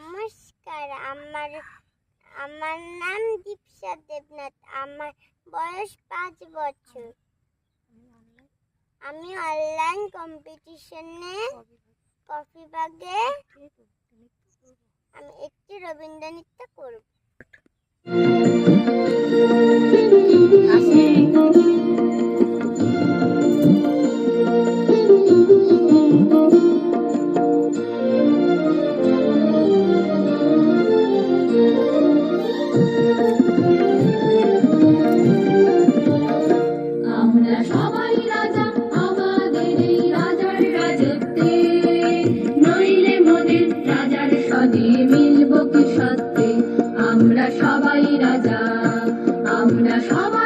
নমস্কার, আমার নাম দীপশা দেবনাথ। আমার বয়স 5 বছর। আমি অনলাইন কম্পিটিশনে কফিবাগে আমি একটি রবীন্দ্র নৃত্য করব। আমরা সবাই রাজা, আমাদের এই রাজার রাজত্বে, নইলে মোদের রাজার সদে মিলব কি সত্যে। আমরা সবাই রাজা, আমরা সবাই